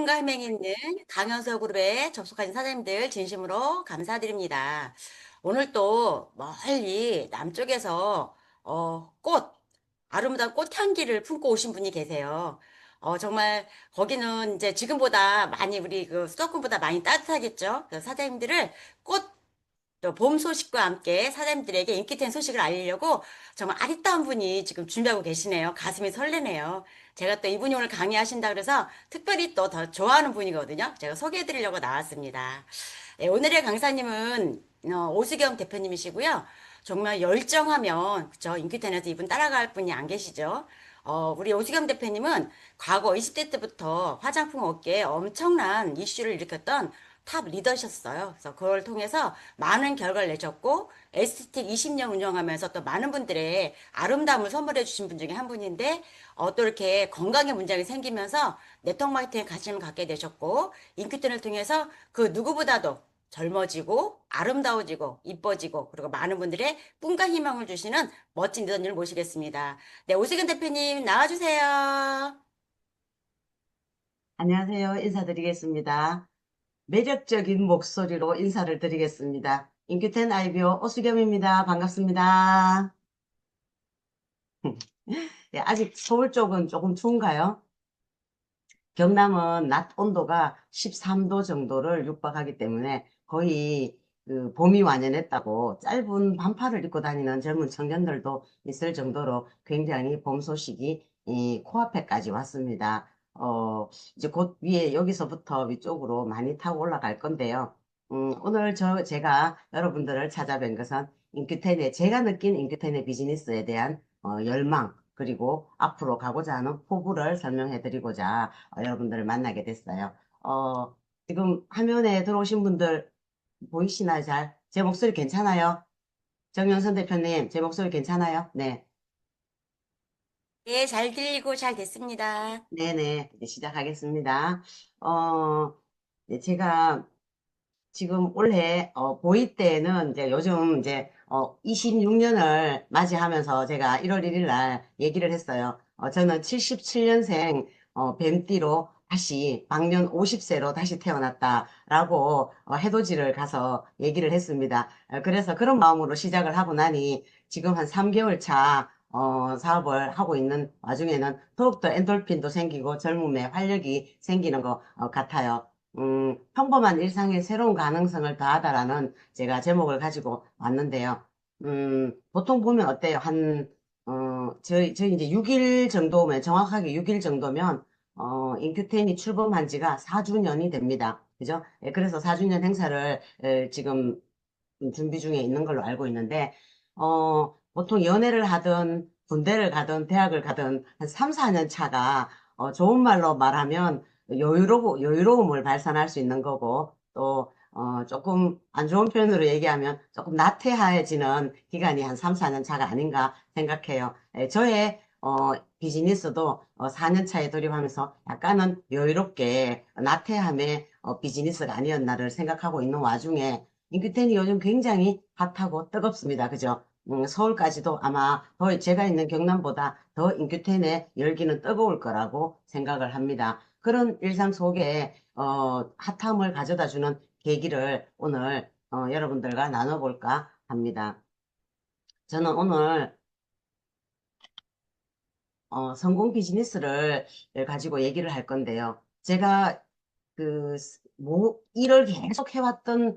꿈과 희망이 있는 강연서 그룹에 접속하신 사장님들 진심으로 감사드립니다. 오늘 또 멀리 남쪽에서 꽃, 아름다운 꽃향기를 품고 오신 분이 계세요. 정말 거기는 이제 지금보다 많이 우리 그 수도권보다 많이 따뜻하겠죠. 그래서 사장님들을 꽃 또 봄 소식과 함께 사장님들에게 인기템 소식을 알리려고 정말 아리따운 분이 지금 준비하고 계시네요. 가슴이 설레네요. 제가 또 이분이 오늘 강의하신다 그래서 특별히 또 더 좋아하는 분이거든요. 제가 소개해드리려고 나왔습니다. 네, 오늘의 강사님은 오수경 대표님이시고요. 정말 열정하면 그쵸 인기템에서 이분 따라갈 분이 안 계시죠. 우리 오수경 대표님은 과거 20대 때부터 화장품 업계에 엄청난 이슈를 일으켰던 탑 리더셨어요. 그래서 그걸 통해서 많은 결과를 내셨고 에스테틱 20년 운영하면서 또 많은 분들의 아름다움을 선물해 주신 분 중에 한 분인데 또 이렇게 건강에 문제가 생기면서 네트워크 마케팅에 관심을 갖게 되셨고 인큐텐을 통해서 그 누구보다도 젊어지고 아름다워지고 이뻐지고 그리고 많은 분들의 꿈과 희망을 주시는 멋진 리더님을 모시겠습니다. 네, 오수근 대표님 나와주세요. 안녕하세요. 인사드리겠습니다. 매력적인 목소리로 인사를 드리겠습니다. 인큐텐 아이비오 오수겸입니다. 반갑습니다. 예, 아직 서울 쪽은 조금 추운가요? 경남은 낮 온도가 13도 정도를 육박하기 때문에 거의 그 봄이 완연했다고 짧은 반팔을 입고 다니는 젊은 청년들도 있을 정도로 굉장히 봄 소식이 코앞에까지 왔습니다. 이제 곧 위에 여기서부터 위쪽으로 많이 타고 올라갈 건데요. 오늘 제가 여러분들을 찾아뵌 것은 인큐텐의 제가 느낀 인큐텐의 비즈니스에 대한 열망 그리고 앞으로 가고자 하는 포부를 설명해 드리고자 여러분들을 만나게 됐어요. 어, 지금 화면에 들어오신 분들 보이시나요? 잘? 제 목소리 괜찮아요? 정영선 대표님, 제 목소리 괜찮아요? 네. 네, 잘 들리고 잘 됐습니다. 네네. 이제 시작하겠습니다. 어, 네, 제가 지금 올해 보이 때는 이제 요즘 이제 26년을 맞이하면서 제가 1월 1일 날 얘기를 했어요. 저는 77년생 뱀띠로 다시 방년 50세로 다시 태어났다라고 해돋이를 가서 얘기를 했습니다. 그래서 그런 마음으로 시작을 하고 나니 지금 한 3개월 차 사업을 하고 있는 와중에는 더욱더 엔돌핀도 생기고 젊음의 활력이 생기는 것 같아요. 평범한 일상에 새로운 가능성을 더하다라는 제가 제목을 가지고 왔는데요. 보통 보면 어때요? 저희 이제 6일 정도면, 정확하게 6일 정도면, 인큐텐이 출범한 지가 4주년이 됩니다. 그죠? 예, 그래서 4주년 행사를 지금 준비 중에 있는 걸로 알고 있는데, 보통 연애를 하든, 군대를 가든, 대학을 가든, 한 3, 4년 차가, 좋은 말로 말하면 여유로움을 발산할 수 있는 거고, 또, 조금 안 좋은 표현으로 얘기하면 조금 나태해지는 기간이 한 3, 4년 차가 아닌가 생각해요. 저의, 비즈니스도 4년 차에 돌입하면서 약간은 여유롭게 나태함의 비즈니스가 아니었나를 생각하고 있는 와중에 인큐텐이 요즘 굉장히 핫하고 뜨겁습니다. 그죠? 서울까지도 아마 더 제가 있는 경남보다 더 인큐텐의 열기는 뜨거울 거라고 생각을 합니다. 그런 일상 속에 핫함을 가져다주는 계기를 오늘 여러분들과 나눠볼까 합니다. 저는 오늘 성공 비즈니스를 가지고 얘기를 할 건데요. 제가 일을 계속 해왔던,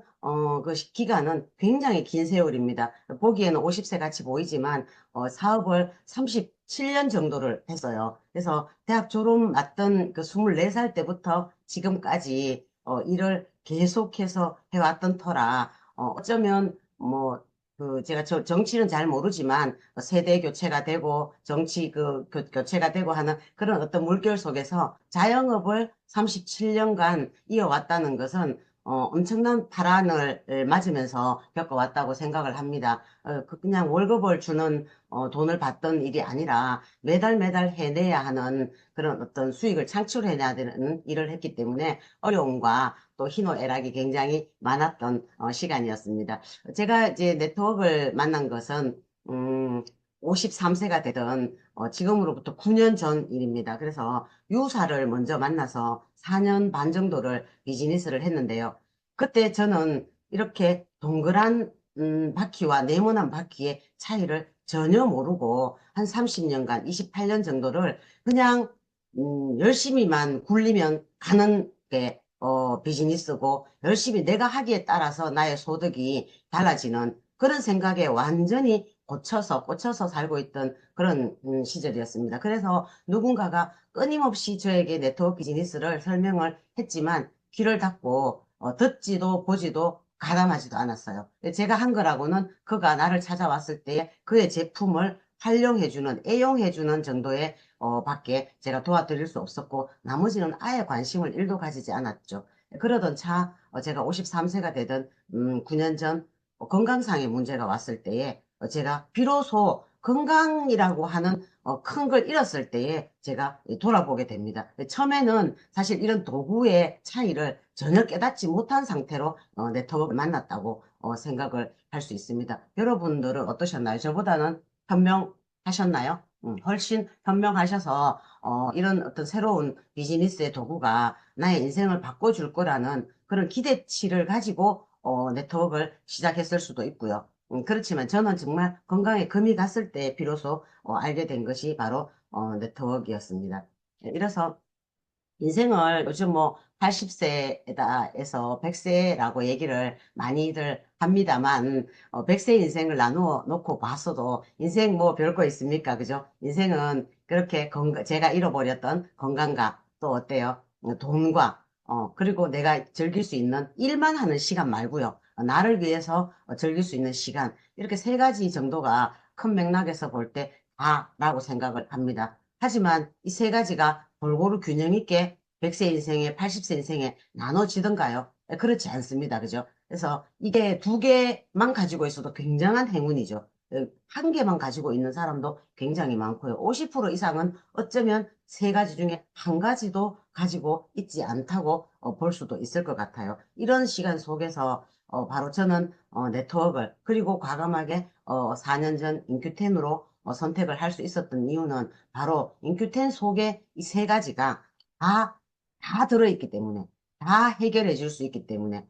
기간은 굉장히 긴 세월입니다. 보기에는 50세 같이 보이지만, 사업을 37년 정도를 했어요. 그래서 대학 졸업 맞던 그 24살 때부터 지금까지, 일을 계속해서 해왔던 터라, 어쩌면, 제가 정치는 잘 모르지만, 세대 교체가 되고, 정치 교체가 되고 하는 그런 어떤 물결 속에서 자영업을 37년간 이어왔다는 것은 엄청난 파란을 맞으면서 겪어왔다고 생각을 합니다. 그냥 월급을 주는 돈을 받던 일이 아니라 매달 매달 해내야 하는 그런 어떤 수익을 창출해내야 되는 일을 했기 때문에 어려움과 또 희노애락이 굉장히 많았던 시간이었습니다. 제가 이제 네트워크를 만난 것은 53세가 되던 지금으로부터 9년 전 일입니다. 그래서 유사를 먼저 만나서 4년 반 정도를 비즈니스를 했는데요. 그때 저는 이렇게 동그란 바퀴와 네모난 바퀴의 차이를 전혀 모르고 한 30년간, 28년 정도를 그냥 열심히만 굴리면 가는 게 비즈니스고 열심히 내가 하기에 따라서 나의 소득이 달라지는 그런 생각에 완전히 꽂혀서 살고 있던 그런 시절이었습니다. 그래서 누군가가 끊임없이 저에게 네트워크 비즈니스를 설명을 했지만 귀를 닫고 듣지도 보지도 가담하지도 않았어요. 제가 한 거라고는 그가 나를 찾아왔을 때 그의 제품을 활용해주는, 애용해주는 정도의 밖에 제가 도와드릴 수 없었고 나머지는 아예 관심을 1도 가지지 않았죠. 그러던 차 제가 53세가 되던 9년 전 건강상의 문제가 왔을 때에 제가 비로소 건강이라고 하는 큰 걸 잃었을 때에 제가 돌아보게 됩니다. 처음에는 사실 이런 도구의 차이를 전혀 깨닫지 못한 상태로 네트워크를 만났다고 생각을 할 수 있습니다. 여러분들은 어떠셨나요? 저보다는 현명하셨나요? 훨씬 현명하셔서 이런 어떤 새로운 비즈니스의 도구가 나의 인생을 바꿔줄 거라는 그런 기대치를 가지고 네트워크를 시작했을 수도 있고요. 그렇지만 저는 정말 건강에 금이 갔을 때 비로소 알게 된 것이 바로 네트워크였습니다. 이래서 인생을 요즘 뭐 80세에서 100세라고 얘기를 많이들 합니다만 100세 인생을 나누어 놓고 봤어도 인생 뭐 별거 있습니까? 그죠? 인생은 그렇게 제가 잃어버렸던 건강과 또 어때요? 돈과 그리고 내가 즐길 수 있는 일만 하는 시간 말고요. 나를 위해서 즐길 수 있는 시간 이렇게 세 가지 정도가 큰 맥락에서 볼 때 다라고 생각을 합니다. 하지만 이 세 가지가 골고루 균형 있게 100세 인생에 80세 인생에 나눠지던가요? 그렇지 않습니다. 그죠? 그래서 이게 두 개만 가지고 있어도 굉장한 행운이죠. 한 개만 가지고 있는 사람도 굉장히 많고요. 50% 이상은 어쩌면 세 가지 중에 한 가지도 가지고 있지 않다고 볼 수도 있을 것 같아요. 이런 시간 속에서 바로 저는 네트워크를 그리고 과감하게 4년 전 인큐텐으로 선택을 할 수 있었던 이유는 바로 인큐텐 속에 이 세 가지가 다, 다 들어있기 때문에, 다 해결해 줄 수 있기 때문에,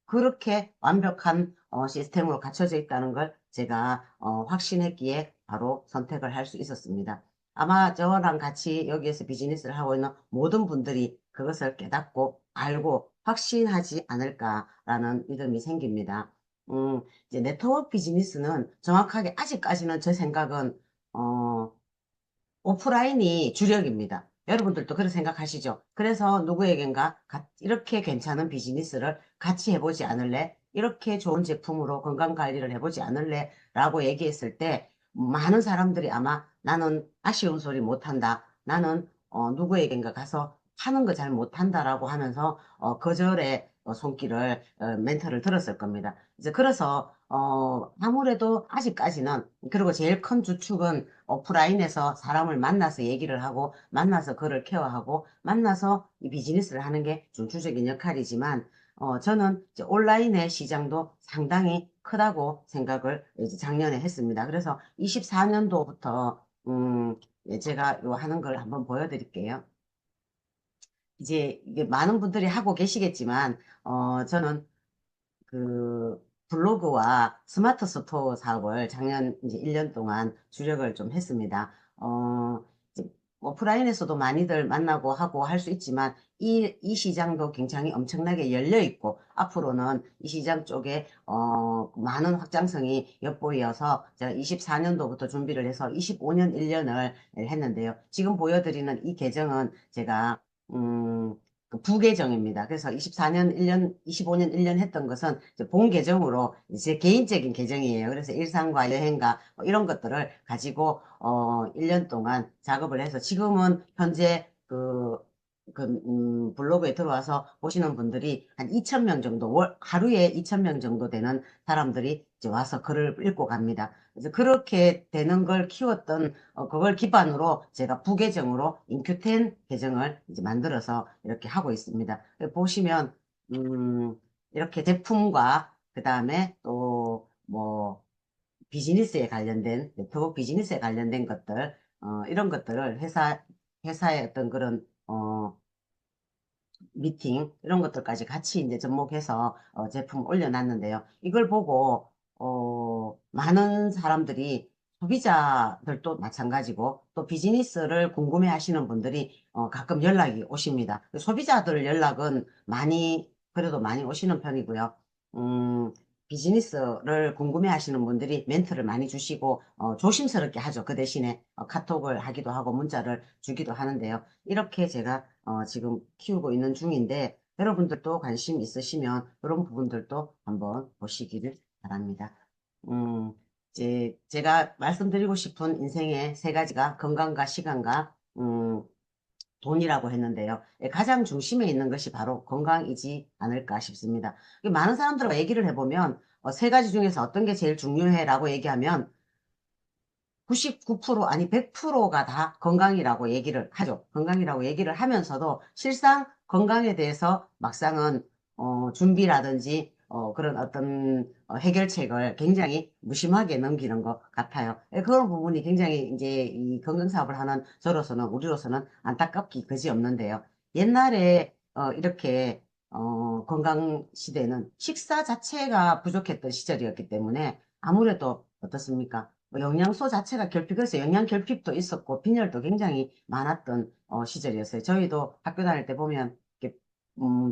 그렇게 완벽한 시스템으로 갖춰져 있다는 걸 제가 확신했기에 바로 선택을 할 수 있었습니다. 아마 저랑 같이 여기에서 비즈니스를 하고 있는 모든 분들이 그것을 깨닫고 알고 확신하지 않을까라는 믿음이 생깁니다. 이제 네트워크 비즈니스는 정확하게 아직까지는 제 생각은 오프라인이 주력입니다. 여러분들도 그렇게 생각하시죠? 그래서 누구에겐가 이렇게 괜찮은 비즈니스를 같이 해보지 않을래? 이렇게 좋은 제품으로 건강관리를 해보지 않을래? 라고 얘기했을 때 많은 사람들이 아마 나는 아쉬운 소리 못한다. 나는 누구에겐가 가서 하는 거 잘 못한다라고 하면서 거절의 손길을 멘트를 들었을 겁니다. 이제 그래서 아무래도 아직까지는 그리고 제일 큰 주축은 오프라인에서 사람을 만나서 얘기를 하고 만나서 그를 케어하고 만나서 이 비즈니스를 하는 게 중추적인 역할이지만 저는 이제 온라인의 시장도 상당히 크다고 생각을 이제 작년에 했습니다. 그래서 24년도부터 제가 요 하는 걸 한번 보여드릴게요. 이제 이게 많은 분들이 하고 계시겠지만 저는 그 블로그와 스마트 스토어 사업을 작년 이제 1년 동안 주력을 좀 했습니다. 이제 오프라인에서도 많이들 만나고 하고 할 수 있지만 이 시장도 굉장히 엄청나게 열려 있고 앞으로는 이 시장 쪽에 많은 확장성이 엿보여서 제가 24년도부터 준비를 해서 25년 1년을 했는데요. 지금 보여드리는 이 계정은 제가 그 부계정입니다. 그래서 24년 1년, 25년 1년 했던 것은 이제 본 계정으로 이제 개인적인 계정이에요. 그래서 일상과 여행과 뭐 이런 것들을 가지고 1년 동안 작업을 해서 지금은 현재 블로그에 들어와서 보시는 분들이 한 2,000명 정도, 하루에 2,000명 정도 되는 사람들이 이제 와서 글을 읽고 갑니다. 그래서 그렇게 되는 걸 키웠던, 그걸 기반으로 제가 부계정으로 인큐텐 계정을 이제 만들어서 이렇게 하고 있습니다. 보시면, 이렇게 제품과 그 다음에 또 뭐, 비즈니스에 관련된, 네트워크 비즈니스에 관련된 것들, 이런 것들을 회사의 어떤 그런, 미팅 이런 것들까지 같이 이제 접목해서 제품 올려놨는데요. 이걸 보고 많은 사람들이 소비자들도 마찬가지고 또 비즈니스를 궁금해 하시는 분들이 가끔 연락이 오십니다. 소비자들 연락은 그래도 많이 오시는 편이고요. 음, 비즈니스를 궁금해 하시는 분들이 멘트를 많이 주시고 조심스럽게 하죠. 그 대신에 카톡을 하기도 하고 문자를 주기도 하는데요. 이렇게 제가 지금 키우고 있는 중인데 여러분들도 관심 있으시면 그런 부분들도 한번 보시기를 바랍니다. 음, 이제 제가 말씀드리고 싶은 인생의 세 가지가 건강과 시간과 돈이라고 했는데요. 가장 중심에 있는 것이 바로 건강이지 않을까 싶습니다. 많은 사람들과 얘기를 해보면 세 가지 중에서 어떤 게 제일 중요해라고 얘기하면 99% 아니 100%가 다 건강이라고 얘기를 하죠. 건강이라고 얘기를 하면서도 실상 건강에 대해서 막상은 준비라든지 그런 어떤 해결책을 굉장히 무심하게 넘기는 것 같아요. 그런 부분이 굉장히 이제 이 건강 사업을 하는 저로서는 우리로서는 안타깝기 그지없는데요. 옛날에 이렇게 건강 시대는 식사 자체가 부족했던 시절이었기 때문에 아무래도 어떻습니까? 영양소 자체가 그래서 영양 결핍도 있었고, 빈혈도 굉장히 많았던 시절이었어요. 저희도 학교 다닐 때 보면, 이렇게,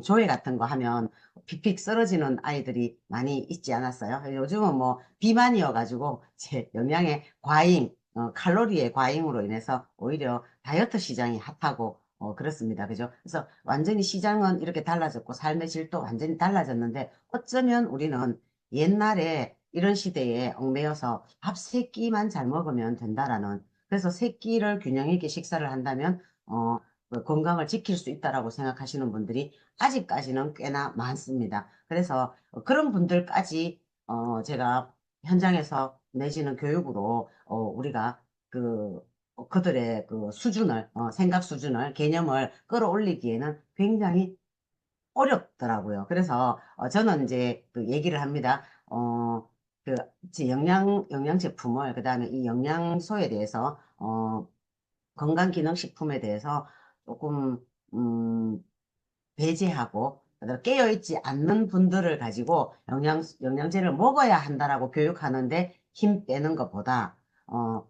조회 같은 거 하면 픽픽 쓰러지는 아이들이 많이 있지 않았어요. 요즘은 뭐, 비만이어가지고, 제 영양의 과잉, 칼로리의 과잉으로 인해서 오히려 다이어트 시장이 핫하고, 그렇습니다. 그죠? 그래서 완전히 시장은 이렇게 달라졌고, 삶의 질도 완전히 달라졌는데, 어쩌면 우리는 옛날에 이런 시대에 얽매여서 밥 세 끼만 잘 먹으면 된다라는 그래서 세 끼를 균형 있게 식사를 한다면 그 건강을 지킬 수 있다라고 생각하시는 분들이 아직까지는 꽤나 많습니다. 그래서 그런 분들까지 제가 현장에서 내지는 교육으로 우리가 그 그들의 그 수준을 생각 수준을 개념을 끌어올리기에는 굉장히 어렵더라고요. 그래서 저는 이제 그 얘기를 합니다. 그 이제 영양 제품을 그다음에 이 영양소에 대해서 건강기능식품에 대해서 조금 배제하고 그다음에 깨어있지 않는 분들을 가지고 영양제를 먹어야 한다라고 교육하는데 힘 빼는 것보다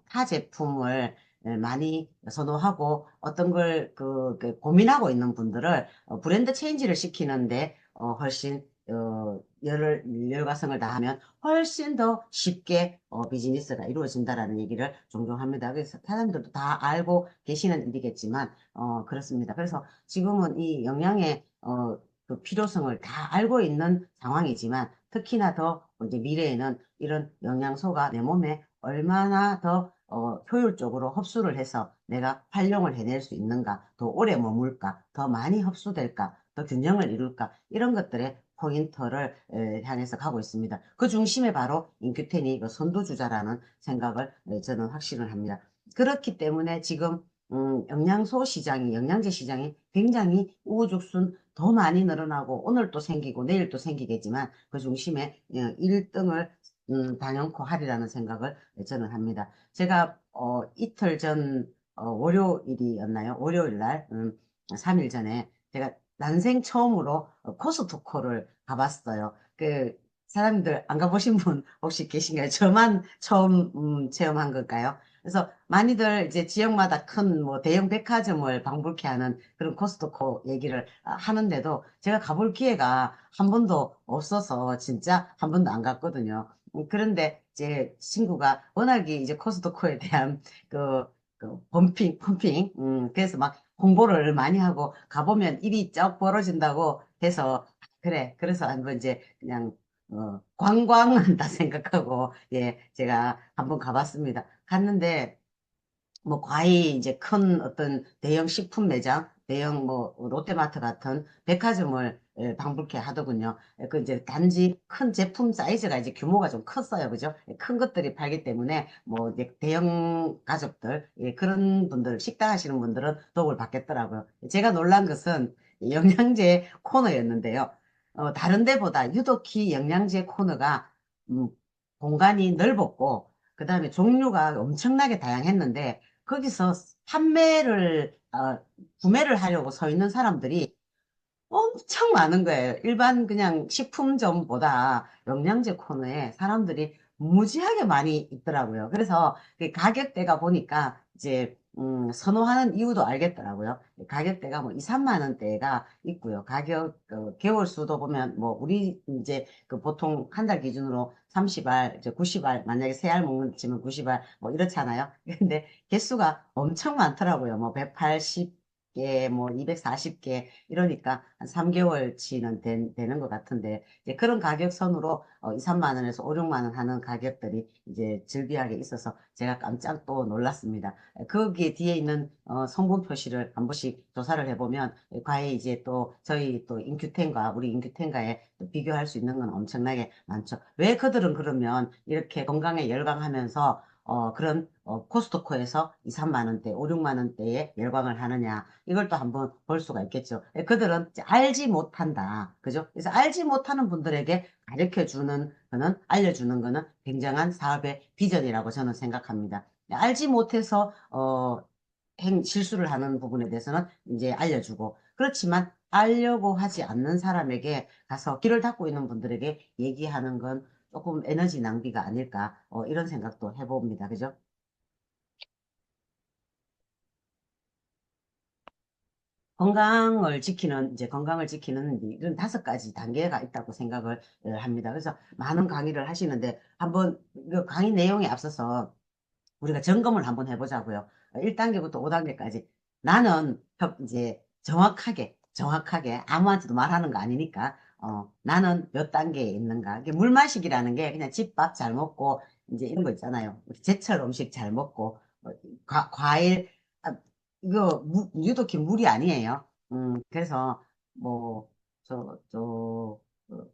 타 제품을 많이 선호하고 어떤 걸 고민하고 있는 분들을 브랜드 체인지를 시키는데 훨씬 열과성을 다하면 훨씬 더 쉽게 비즈니스가 이루어진다라는 얘기를 종종 합니다. 그래서 사람들도 다 알고 계시는 일이겠지만 그렇습니다. 그래서 지금은 이 영양의 그 필요성을 다 알고 있는 상황이지만 특히나 더 이제 미래에는 이런 영양소가 내 몸에 얼마나 더 효율적으로 흡수를 해서 내가 활용을 해낼 수 있는가, 더 오래 머물까, 더 많이 흡수될까, 더 균형을 이룰까 이런 것들의 포인트를 향해서 가고 있습니다. 그 중심에 바로 인큐텐이 그 선두주자라는 생각을 저는 확신을 합니다. 그렇기 때문에 지금 영양소 시장이, 영양제 시장이 굉장히 우후죽순 더 많이 늘어나고 오늘 또 생기고 내일 또 생기겠지만 그 중심에 1등을 단연코 하리라는 생각을 저는 합니다. 제가 이틀 전 월요일이었나요? 월요일 날 3일 전에 제가 난생 처음으로 코스트코를 가봤어요. 그 사람들 안 가보신 분 혹시 계신가요? 저만 처음 체험한 걸까요? 그래서 많이들 이제 지역마다 큰 뭐 대형 백화점을 방불케 하는 그런 코스트코 얘기를 하는데도 제가 가볼 기회가 한 번도 없어서 진짜 한 번도 안 갔거든요. 그런데 제 친구가 워낙에 이제 코스트코에 대한 펌핑, 그래서 막 홍보를 많이 하고 가보면 일이 쩍 벌어진다고 해서 그래, 그래서 한번 이제 그냥 관광한다 생각하고 예, 제가 한번 가봤습니다. 갔는데 뭐 과히 이제 큰 어떤 대형 식품 매장, 대형 뭐 롯데마트 같은 백화점을 방불케 하더군요. 그 이제 단지 큰 제품 사이즈가 이제 규모가 좀 컸어요. 그죠? 큰 것들이 팔기 때문에 뭐 이제 대형 가족들, 그런 분들, 식당 하시는 분들은 도움을 받겠더라고요. 제가 놀란 것은 영양제 코너였는데요. 다른 데보다 유독히 영양제 코너가 음, 공간이 넓었고, 그 다음에 종류가 엄청나게 다양했는데, 거기서 구매를 하려고 서 있는 사람들이 엄청 많은 거예요. 일반 그냥 식품점보다 영양제 코너에 사람들이 무지하게 많이 있더라고요. 그래서 그 가격대가 보니까 이제 선호하는 이유도 알겠더라고요. 가격대가 뭐 2, 3만 원대가 있고요. 개월 수도 보면 뭐 우리 이제 그 보통 한 달 기준으로 30알, 이제 90알, 만약에 세 알 먹는 치면 90알 뭐 이렇잖아요. 근데 개수가 엄청 많더라고요. 뭐 180개, 뭐 240개 이러니까 한 3개월치는 되는 것 같은데, 이제 그런 가격선으로 2, 3만 원에서 5, 6만 원 하는 가격들이 이제 즐비하게 있어서 제가 깜짝 또 놀랐습니다. 거기에 뒤에 있는 성분 표시를 한 번씩 조사를 해보면 과연 이제 또 저희 또 인큐텐과 우리 인큐텐과에 또 비교할 수 있는 건 엄청나게 많죠. 왜 그들은 그러면 이렇게 건강에 열광하면서 그런 코스트코에서 2, 3만 원대, 5, 6만 원대에 열광을 하느냐. 이걸 또 한번 볼 수가 있겠죠. 그들은 이제 알지 못한다. 그죠? 그래서 알지 못하는 분들에게 가르쳐 주는 거는, 알려주는 거는 굉장한 사업의 비전이라고 저는 생각합니다. 알지 못해서, 실수를 하는 부분에 대해서는 이제 알려주고, 그렇지만 알려고 하지 않는 사람에게 가서 길을 닫고 있는 분들에게 얘기하는 건 조금 에너지 낭비가 아닐까, 이런 생각도 해봅니다. 그죠? 건강을 지키는 이런 5가지 단계가 있다고 생각을 합니다. 그래서 많은 강의를 하시는데 한번 그 강의 내용에 앞서서 우리가 점검을 한번 해보자고요. 1단계부터 5단계까지. 나는 이제 정확하게 아무한테도 말하는 거 아니니까, 나는 몇 단계에 있는가. 이게 물 마시기라는 게 그냥 집밥 잘 먹고, 이제 이런 거 있잖아요. 우리 제철 음식 잘 먹고, 과일, 아, 이거 유독히 물이 아니에요. 그래서 뭐,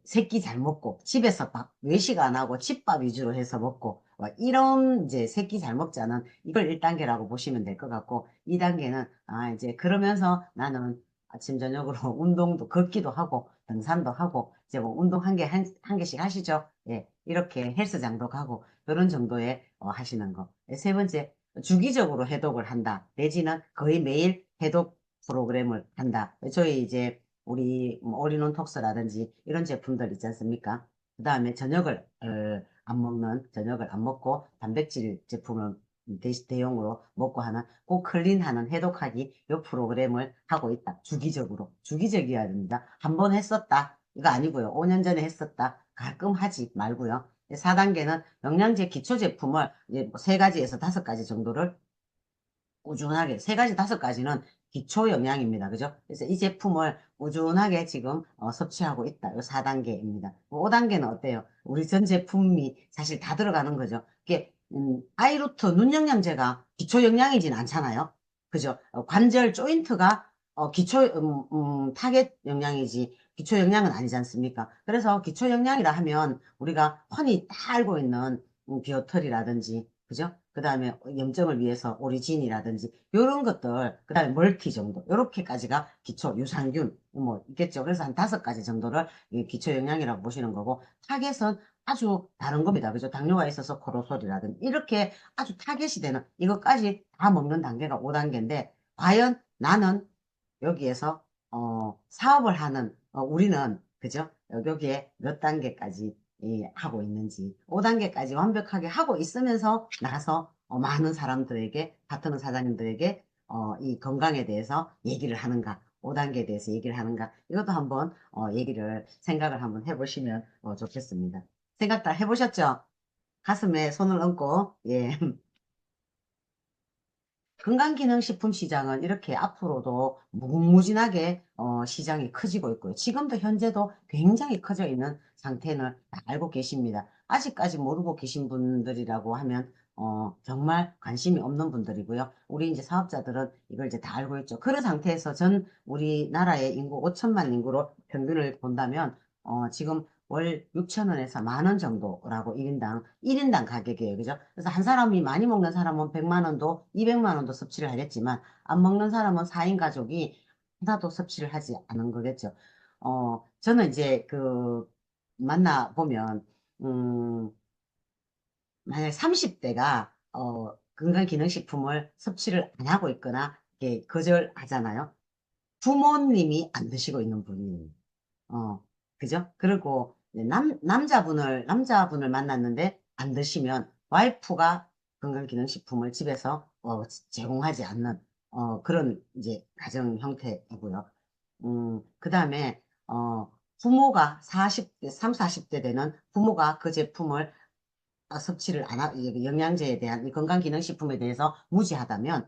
새끼 잘 먹고, 집에서 외식 안 하고 집밥 위주로 해서 먹고, 이런 이제 새끼 잘 먹지 않은 이걸 1단계라고 보시면 될 것 같고, 2단계는, 이제 그러면서 나는 아침, 저녁으로 운동도, 걷기도 하고, 등산도 하고, 이제 뭐 운동 한 개씩 하시죠. 예, 이렇게 헬스장도 가고, 이런 정도의 하시는 거. 세 번째, 주기적으로 해독을 한다. 내지는 거의 매일 해독 프로그램을 한다. 저희 이제 우리 뭐 올인원톡스라든지 이런 제품들 있지 않습니까? 그 다음에 저녁을 안 먹고 단백질 제품을 대용으로 먹고 하는 꼭 클린하는 해독하기 요 프로그램을 하고 있다. 주기적이어야 됩니다. 한 번 했었다. 이거 아니고요. 5년 전에 했었다. 가끔 하지 말고요. 4단계는 영양제 기초 제품을 이제 뭐 3가지에서 5가지 정도를 꾸준하게, 3가지, 5가지는 기초 영양입니다. 그죠? 그래서 이 제품을 꾸준하게 지금 섭취하고 있다. 요 4단계입니다. 5단계는 어때요? 우리 전 제품이 사실 다 들어가는 거죠. 이게, 아이루트 눈 영양제가 기초 영양이진 않잖아요. 그죠? 관절 조인트가 타겟 영양이지 기초 영양은 아니지 않습니까? 그래서 기초 영양이라 하면 우리가 흔히 다 알고 있는 비오털이라든지, 그죠? 그 다음에 염증을 위해서 오리진이라든지 요런 것들, 그 다음에 멀티 정도 요렇게까지가 기초 유산균 뭐 있겠죠. 그래서 한 5가지 정도를 이 기초 영양이라고 보시는 거고, 타겟은 아주 다른 겁니다. 그죠? 당뇨가 있어서 코로솔이라든지 이렇게 아주 타겟이 되는 이것까지 다 먹는 단계가 5단계인데, 과연 나는 여기에서 사업을 하는 우리는, 그죠? 여기에 몇 단계까지 하고 있는지, 5단계까지 완벽하게 하고 있으면서 나서 많은 사람들에게, 파트너 사장님들에게 이 건강에 대해서 얘기를 하는가, 5단계에 대해서 얘기를 하는가, 이것도 한번 생각을 한번 해보시면 좋겠습니다. 생각 다 해보셨죠? 가슴에 손을 얹고, 예. 건강기능식품 시장은 이렇게 앞으로도 무궁무진하게 시장이 커지고 있고요. 지금도 현재도 굉장히 커져 있는 상태는 다 알고 계십니다. 아직까지 모르고 계신 분들이라고 하면 정말 관심이 없는 분들이고요. 우리 이제 사업자들은 이걸 이제 다 알고 있죠. 그런 상태에서 전 우리나라의 인구 5천만 인구로 평균을 본다면 지금 월 6천 원에서 1만 원 정도라고 1인당 가격이에요. 그죠? 그래서 한 사람이 많이 먹는 사람은 100만 원도 200만 원도 섭취를 하겠지만, 안 먹는 사람은 4인 가족이 하나도 섭취를 하지 않은 거겠죠. 저는 이제 만나 보면, 음, 만약 30대가 건강기능식품을 섭취를 안 하고 있거나 이렇게 거절하잖아요. 부모님이 안 드시고 있는 분이에요. 어, 그죠? 그리고 이제 남자분을 만났는데 안 드시면 와이프가 건강기능식품을 집에서 제공하지 않는 그런 이제 가정 형태이고요. 그 다음에 부모가 40대, 3, 40대 되는 부모가 그 제품을 섭취를 안 하, 이 영양제에 대한 이 건강기능식품에 대해서 무지하다면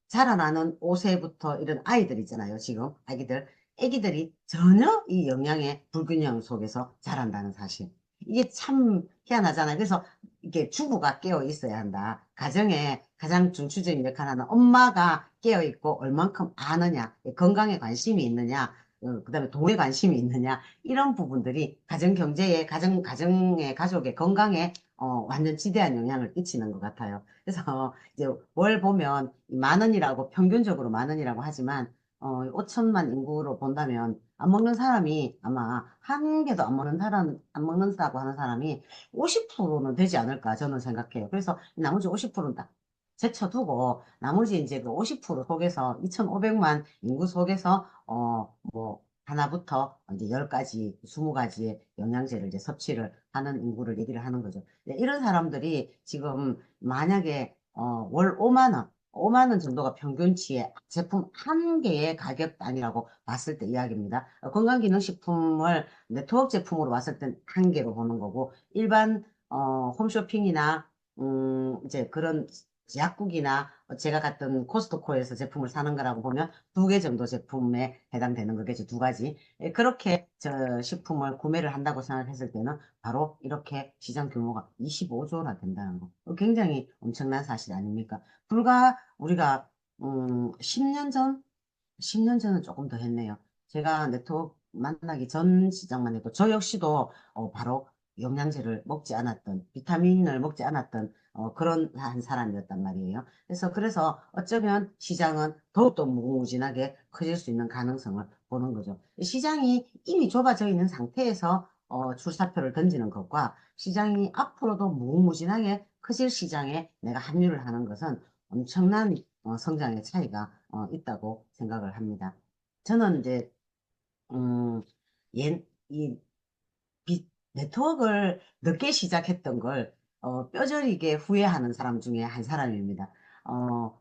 자라나는 5세부터 이런 아이들 있잖아요. 지금 아기들이 전혀 이 영양의 불균형 속에서 자란다는 사실. 이게 참 희한하잖아요. 그래서 이게 주부가 깨어 있어야 한다. 가정에 가장 중추적인 역할 하는 엄마가 깨어 있고 얼만큼 아느냐, 건강에 관심이 있느냐, 그다음에 돈에 관심이 있느냐, 이런 부분들이 가정 경제에, 가정의 가족의 건강에 완전 지대한 영향을 끼치는 것 같아요. 그래서 이제 월 보면 10,000원이라고 평균적으로 10,000원이라고 하지만 5천만 인구로 본다면 안 먹는 사람이 아마 한 개도 안 먹는다고 하는 사람이 50%는 되지 않을까 저는 생각해요. 그래서 나머지 50%는 딱 제쳐두고 나머지 이제 그 50% 속에서 2,500만 인구 속에서 뭐 하나부터 이제 10가지, 20가지의 영양제를 이제 섭취를 하는 인구를 얘기를 하는 거죠. 네, 이런 사람들이 지금 만약에 월 5만 원, 5만 원 정도가 평균치의 제품 한 개의 가격 단위라고 봤을 때 이야기입니다. 건강기능식품을 네트워크 제품으로 봤을 땐 한 개로 보는 거고 일반 홈쇼핑이나 이제 그런 약국이나 제가 갔던 코스트코에서 제품을 사는 거라고 보면 2개 정도 제품에 해당되는 거겠죠. 2가지. 그렇게 저 식품을 구매를 한다고 생각했을 때는 바로 이렇게 시장 규모가 25조나 된다는 거. 굉장히 엄청난 사실 아닙니까? 불과 우리가 10년 전, 10년 전은 조금 더 했네요. 제가 네트워크 만나기 전 시장만 해도 저 역시도 바로 영양제를 먹지 않았던, 비타민을 먹지 않았던 그런 한 사람이었단 말이에요. 그래서 어쩌면 시장은 더욱더 무궁무진하게 커질 수 있는 가능성을 보는 거죠. 시장이 이미 좁아져 있는 상태에서 출사표를 던지는 것과 시장이 앞으로도 무궁무진하게 커질 시장에 내가 합류를 하는 것은 엄청난 성장의 차이가 있다고 생각을 합니다. 저는 이제 음, 이 네트워크를 늦게 시작했던 걸 뼈저리게 후회하는 사람 중에 한 사람입니다.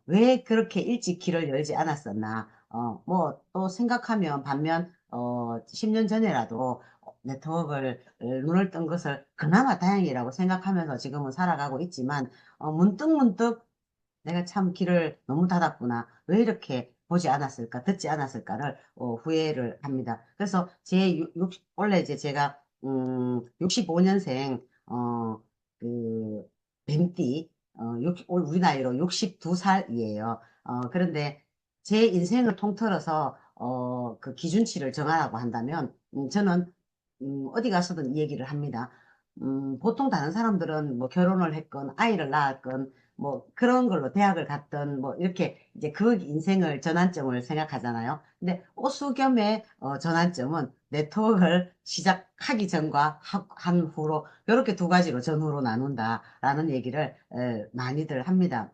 왜 그렇게 일찍 길을 열지 않았었나? 뭐 또 생각하면 반면 10년 전에라도 네트워크를 눈을 뜬 것을 그나마 다행이라고 생각하면서 지금은 살아가고 있지만 문득문득 내가 참 길을 너무 닫았구나. 왜 이렇게 보지 않았을까, 듣지 않았을까를 후회를 합니다. 그래서 원래 이제 제가 65년생 그 뱀띠 우리 나이로 62살이에요. 그런데 제 인생을 통틀어서 그 기준치를 정하라고 한다면 저는 어디 가서든 이 얘기를 합니다. 보통 다른 사람들은 뭐 결혼을 했건 아이를 낳았건 뭐 그런 걸로 대학을 갔던 뭐 이렇게 이제 그 인생을 전환점을 생각하잖아요. 근데 오수겸의 전환점은 네트워크를 시작하기 전과 한 후로 이렇게 2가지로 전후로 나눈다라는 얘기를 많이들 합니다.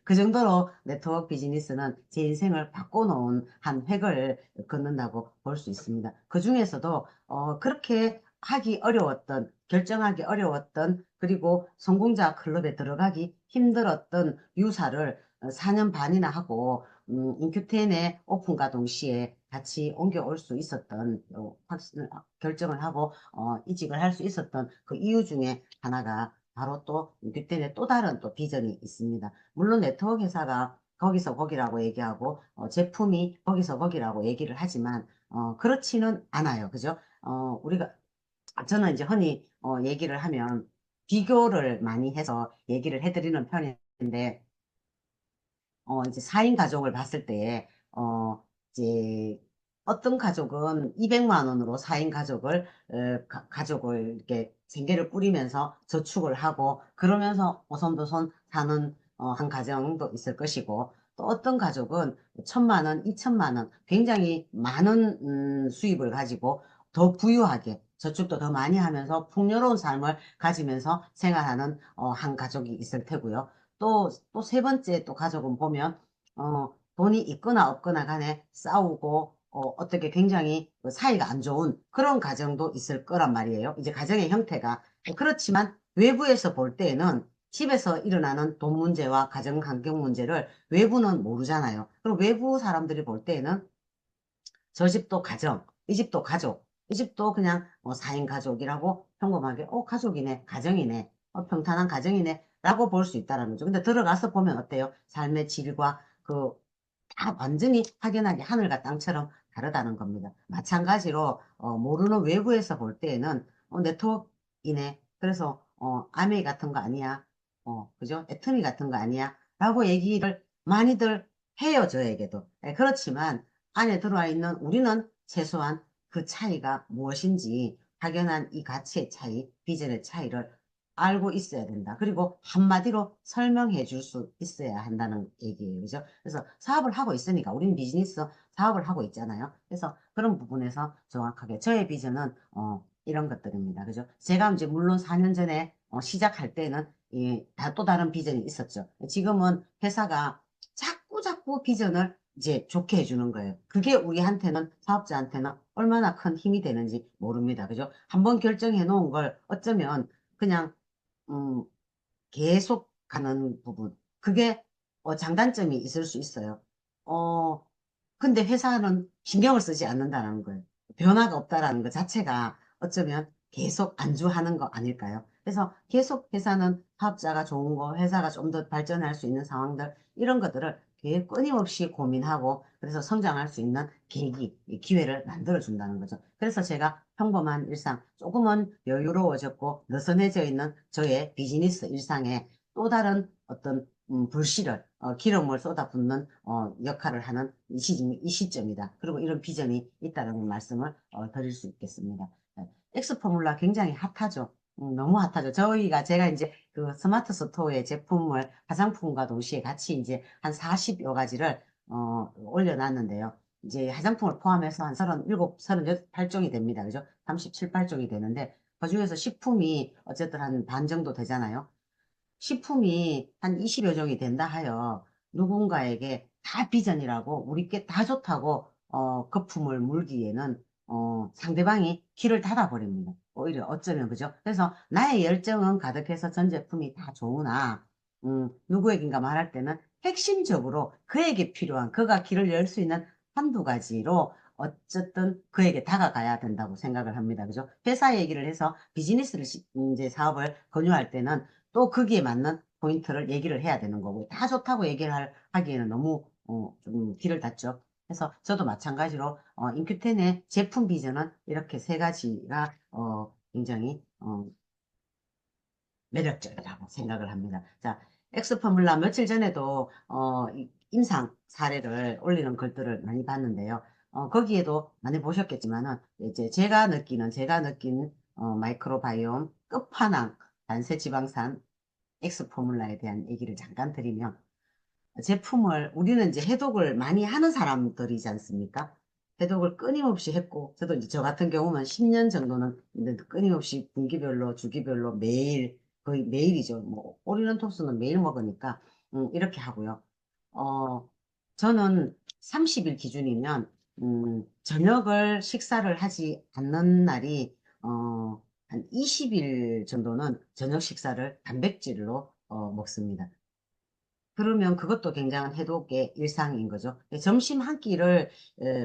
그 정도로 네트워크 비즈니스는 제 인생을 바꿔놓은 한 획을 긋는다고 볼 수 있습니다. 그 중에서도 그렇게 하기 어려웠던, 결정하기 어려웠던, 그리고 성공자 클럽에 들어가기 힘들었던 유사를 4년 반이나 하고, 인큐텐의 오픈과 동시에 같이 옮겨올 수 있었던, 결정을 하고, 이직을 할 수 있었던 그 이유 중에 하나가 바로 또 인큐텐의 또 다른 또 비전이 있습니다. 물론 네트워크 회사가 거기서 거기라고 얘기하고, 제품이 거기서 거기라고 얘기를 하지만, 그렇지는 않아요. 그죠? 저는 이제 흔히 얘기를 하면 비교를 많이 해서 얘기를 해드리는 편인데 이제 4인 가족을 봤을 때 이제 어떤 가족은 200만 원으로 4인 가족을 이렇게 생계를 꾸리면서 저축을 하고 그러면서 오손도손 사는 한 가정도 있을 것이고 또 어떤 가족은 1,000만 원, 2천만 원 굉장히 많은 수입을 가지고 더 부유하게 저축도 더 많이 하면서 풍요로운 삶을 가지면서 생활하는 한 가족이 있을 테고요. 또 세 번째 또 가족은 보면, 돈이 있거나 없거나 간에 싸우고, 어떻게 굉장히 그 사이가 안 좋은 그런 가정도 있을 거란 말이에요. 이제 가정의 형태가. 그렇지만 외부에서 볼 때에는 집에서 일어나는 돈 문제와 가정 환경 문제를 외부는 모르잖아요. 그럼 외부 사람들이 볼 때에는 저 집도 가정, 이 집도 가족, 이 집도 그냥 4인 가족이라고 평범하게, 가족이네, 가정이네, 평탄한 가정이네, 라고 볼 수 있다는 거죠. 근데 들어가서 보면 어때요? 삶의 질과 다 완전히 확연하게 하늘과 땅처럼 다르다는 겁니다. 마찬가지로, 모르는 외부에서 볼 때에는, 네트워크이네. 그래서, 아메이 같은 거 아니야. 그죠? 애터미 같은 거 아니야. 라고 얘기를 많이들 해요, 저에게도. 그렇지만, 안에 들어와 있는 우리는 최소한 그 차이가 무엇인지 확연한 이 가치의 차이, 비전의 차이를 알고 있어야 된다. 그리고 한마디로 설명해 줄 수 있어야 한다는 얘기예요. 그죠? 그래서 사업을 하고 있으니까 우리는 비즈니스 사업을 하고 있잖아요. 그래서 그런 부분에서 정확하게 저의 비전은 이런 것들입니다. 그죠? 제가 이제 물론 4년 전에 시작할 때는 또 다른 비전이 있었죠. 지금은 회사가 자꾸 비전을 이제 좋게 해주는 거예요. 그게 우리한테는, 사업자한테는 얼마나 큰 힘이 되는지 모릅니다. 그죠? 한번 결정해 놓은 걸 어쩌면 그냥, 음, 계속 가는 부분. 그게, 장단점이 있을 수 있어요. 어, 근데 회사는 신경을 쓰지 않는다는 거예요. 변화가 없다라는 것 자체가 어쩌면 계속 안주하는 거 아닐까요? 그래서 계속 회사는 사업자가 좋은 거, 회사가 좀 더 발전할 수 있는 상황들, 이런 것들을 계속 끊임없이 고민하고, 그래서 성장할 수 있는 계기, 이 기회를 만들어준다는 거죠. 그래서 제가 평범한 일상, 조금은 여유로워졌고, 느슨해져 있는 저의 비즈니스 일상에 또 다른 어떤 불씨를, 기름을 쏟아붓는 역할을 하는 이 시점이다. 그리고 이런 비전이 있다는 말씀을 드릴 수 있겠습니다. 네. 엑스포뮬라 굉장히 핫하죠. 너무 핫하죠. 제가 이제 그 스마트 스토어의 제품을 화장품과 동시에 같이 이제 한 40여 가지를 올려놨는데요. 이제 화장품을 포함해서 한 37, 38종이 됩니다. 그죠? 37, 8종이 되는데 그중에서 식품이 어쨌든 한 반 정도 되잖아요. 식품이 한 20여 종이 된다 하여 누군가에게 다 비전이라고 우리께 다 좋다고 거품을 물기에는 상대방이 귀를 닫아버립니다. 오히려 어쩌면 그죠? 그래서 나의 열정은 가득해서 전 제품이 다 좋으나 누구에겐가 말할 때는 핵심적으로 그에게 필요한 그가 귀를 열 수 있는 한두 가지로 어쨌든 그에게 다가가야 된다고 생각을 합니다. 그죠? 회사 얘기를 해서 비즈니스를 이제 사업을 권유할 때는 또 거기에 맞는 포인트를 얘기를 해야 되는 거고 다 좋다고 하기에는 너무 좀 길을 닫죠. 그래서 저도 마찬가지로 인큐텐의 제품 비전은 이렇게 세 가지가 굉장히 매력적이라고 생각을 합니다. 자, 엑스포뮬라 며칠 전에도 임상 사례를 올리는 글들을 많이 봤는데요. 거기에도 많이 보셨겠지만은 이제 제가 느낀 마이크로바이옴 끝판왕 단세지방산 엑스포뮬라에 대한 얘기를 잠깐 드리면 우리는 이제 해독을 많이 하는 사람들이지 않습니까? 해독을 끊임없이 했고, 저도 이제 저 같은 경우는 10년 정도는 이제 끊임없이 분기별로, 주기별로 매일, 거의 매일이죠. 뭐, 오리는 톡스는 매일 먹으니까, 이렇게 하고요. 어, 저는 30일 기준이면, 저녁을 식사를 하지 않는 날이, 한 20일 정도는 저녁 식사를 단백질로, 먹습니다. 그러면 그것도 굉장한 해독의 일상인 거죠. 점심 한 끼를